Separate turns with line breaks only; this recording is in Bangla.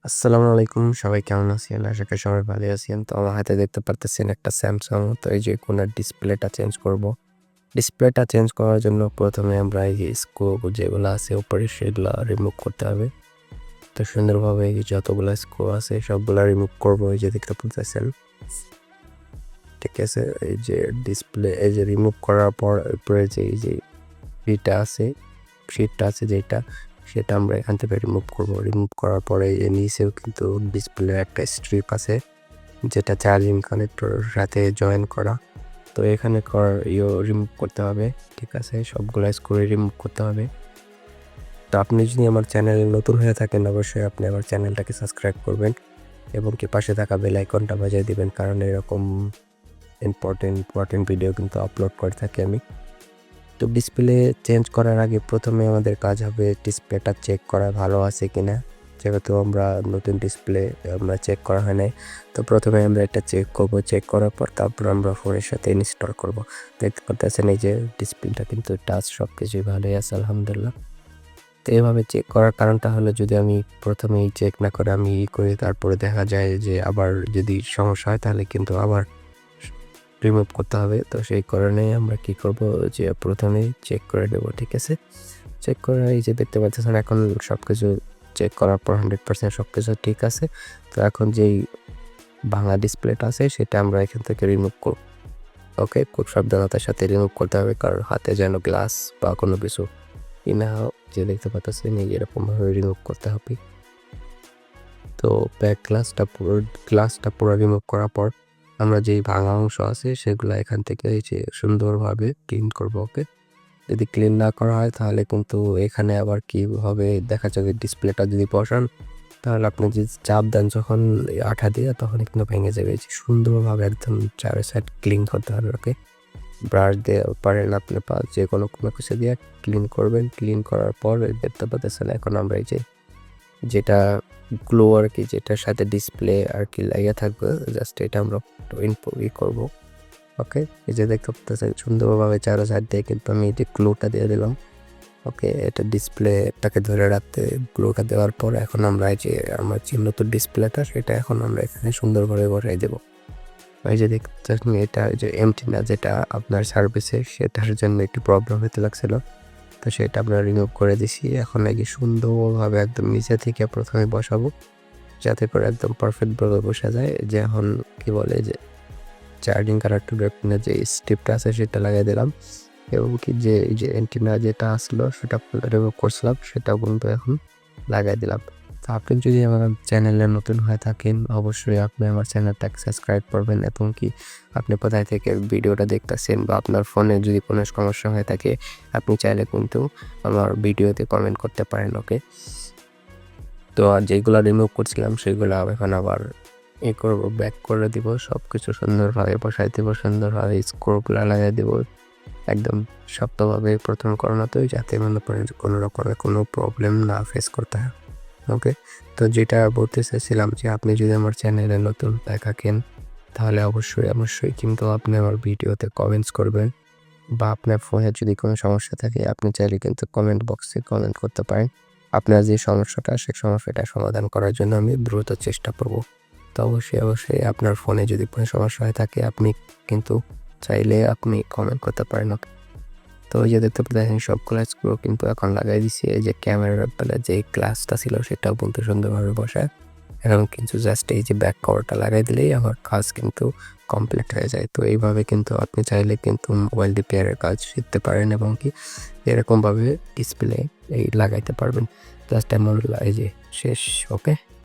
আসসালামু আলাইকুম, সবাই কেমন আছেন? আশা করি সবাই ভালো আছেন। তো আমার হাতে দেখতে পারতেছেন একটা স্যামসাং। তো এই যে কোণার ডিসপ্লেটা চেঞ্জ করব। ডিসপ্লেটা চেঞ্জ করার জন্য প্রথমে আমরা এই যে স্ক্রু যেগুলো আছে উপরে সেগুলো রিমুভ করতে হবে। তো সুন্দরভাবে এই যে যতগুলো স্ক্রু আছে সবগুলা রিমুভ করব। এই যে দেখতে পারতেছেন, ঠিক আছে? এই যে ডিসপ্লে এই যে রিমুভ করার পর উপরে যে এই যে শিটটা আছে যেটা, সেটা আমরা এখান থেকে রিমুভ করব। রিমুভ করার পরে এর নিচেও কিন্তু ডিসপ্লে একটা স্ট্রিপ আছে যেটা চার্জিং কানেক্টরের সাথে জয়েন করা। তো এখানে রিমুভ করতে হবে, ঠিক আছে? সবগুলো স্ক্রু রিমুভ করতে হবে। তো আপনি যদি আমার চ্যানেলে নতুন হয়ে থাকেন, অবশ্যই আপনি আমার চ্যানেলটাকে সাবস্ক্রাইব করবেন এবং কি পাশে থাকা বেল আইকনটা বাজিয়ে দিবেন, কারণ এরকম ইম্পর্টেন্ট ভিডিও কিন্তু আপলোড করে থাকি আমি। তো ডিসপ্লে চেঞ্জ করার আগে প্রথমে আমাদের কাজ হবে ডিসপ্লেটা চেক করা ভালো আছে কিনা। যেহেতু আমরা নতুন ডিসপ্লে আমরা চেক করা হয় নাই, তো প্রথমে আমরা এটা চেক করব। চেক করার পর তারপর আমরা ফোনের সাথে ইনস্টল করব। দেখতে পাচ্ছেন এই যে ডিসপ্লেটা কিন্তু টাচ সব কিছুই ভালোই আছে আলহামদুলিল্লাহ। তো এভাবে চেক করার কারণটা হলো, যদি আমি প্রথমেই চেক না করে আমি করি, তারপরে দেখা যায় যে আবার যদি সমস্যা হয় তাহলে কিন্তু আবার রিমুভ করতে হবে। তো সেই কারণে আমরা কি করব, যে প্রথমেই চেক করে নেব, ঠিক আছে? চেক করে এই যে দেখতে পাচ্ছেন এখন সব কিছু চেক করার পর 100% সব কিছু ঠিক আছে। তো এখন যেই ভাঙা ডিসপ্লেটা আছে সেটা আমরা এখান থেকে রিমুভ করব। ওকে, খুব সাবধানতার সাথে রিমুভ করতে হবে, কারণ হাতে যেন গ্লাস বা কোনো কিছু না হোক। যে দেখতে পাচ্ছেন এই এরকমভাবে রিমুভ করতে হবে। তো ব্যাক গ্লাসটা পুরো রিমুভ করার পর আমরা যেই ভাঙা অংশ আছে সেগুলো এখান থেকে এই যে সুন্দরভাবে ক্লিন করব। ওকে, যদি ক্লিন না করা হয় তাহলে কিন্তু এখানে আবার কি হবে, দেখা যাবে ডিসপ্লেটা যদি বসান তাহলে আপনি যদি চাপ দেন যখন আঠা দিয়ে, তখন কিন্তু ভেঙে যাবে। যে সুন্দরভাবে একদম চার সাইড ক্লিন করতে হবে। ওকে, ব্রাশ দিয়ে পারেন আপনি যে কোনো কিছু দিয়ে ক্লিন করবেন। ক্লিন করার পর দেখতে পাচ্ছেন এখন আমরা এই যে যেটা গ্লো আর কি, যেটার সাথে ডিসপ্লে আর কি লাগিয়ে থাকবে, জাস্ট এটা আমরা করবো। ওকে, এই যে দেখতে পাচ্ছেন সুন্দরভাবে চারো সাইড দিয়ে কিন্তু আমি এই যে গ্লোটা দিয়ে দিলাম। ওকে, এটা ডিসপ্লেটাকে ধরে রাখতে গ্লোটা দেওয়ার পর এখন আমরা এই যে আমার যে নতুন ডিসপ্লেটা সেটা এখন আমরা এখানে সুন্দরভাবে বসাই দেবো। এই যে দেখতেছেন এটা যে এমটিনা যেটা আপনার সার্ভিসে, সেটার জন্য একটু প্রবলেম হতে লাগছিল। তো সেটা আমরা রিমুভ করে দিছি। এখন এই যে সুন্দরভাবে একদম নিচে থেকে প্রথমে বসাবো, যাতে করে একদম পারফেক্টভাবে বসা যায়। যে এখন কি বলে যে চার্জিং কানেক্টরের পিনে যে স্ট্রিপটা আছে সেটা লাগিয়ে দিলাম, এবং কি যে এই যে অ্যান্টেনা যেটা আসলো সেটা রিমুভ করছিলাম সেটাও কিন্তু এখন লাগাই দিলাম। তো আপনি যদি আমার চ্যানেলে নতুন হয়ে থাকেন, অবশ্যই আপনি আমার চ্যানেলটাকে সাবস্ক্রাইব করবেন, এবং কি আপনি কোথায় থেকে ভিডিওটা দেখতেছেন বা আপনার ফোনে যদি কোনো সমস্যা হয়ে থাকে আপনি চাইলে কিন্তু আমার ভিডিওতে কমেন্ট করতে পারেন। ওকে, তো আর যেগুলো রিমুভ করছিলাম সেগুলো এখন আবার করব, ব্যাক করে দিব, সব কিছু সুন্দরভাবে বসাই দেবো, সুন্দরভাবে স্ক্রুগুলো লাগিয়ে দেবো একদম শক্তভাবে প্রথম করোনাতেই, যাতে মনে করেন কোনো রকমের কোনো প্রবলেম না ফেস করতে হয়। ওকে, তো যেটা বলতে চাইছিলাম যে আপনি যদি আমার চ্যানেলে নতুন থাকেন তাহলে অবশ্যই কিন্তু আপনি আমার ভিডিওতে কমেন্টস করবেন, বা আপনার ফোনে যদি কোনো সমস্যা থাকে আপনি চাইলে কিন্তু কমেন্ট বক্সে কমেন্ট করতে পারেন। আপনার যে সমস্যাটা সেই সমস্যাটা সমাধান করার জন্য আমি দ্রুত চেষ্টা করব। তো অবশ্যই আপনার ফোনে যদি কোনো সমস্যা হয়ে থাকে আপনি কিন্তু চাইলে আপনি কমেন্ট করতে পারেন। ওকে, তো ওই যে দেখতে পাচ্ছেন সবগুলো স্ক্রু কিন্তু এখন লাগাই দিছি। এই যে ক্যামেরার বেলা যে গ্লাসটা ছিল সেটাও কিন্তু সুন্দরভাবে বসায়, এখন কিন্তু জাস্ট এই যে ব্যাক কভারটা লাগাই দিলেই আমার কাজ কিন্তু কমপ্লিট হয়ে যায়। তো এইভাবে কিন্তু আপনি চাইলে কিন্তু মোবাইল রিপেয়ারের কাজ শিখতে পারেন, এবং কি এরকমভাবে ডিসপ্লে লাগাইতে পারবেন। জাস্ট এমন এই যে শেষ। ওকে।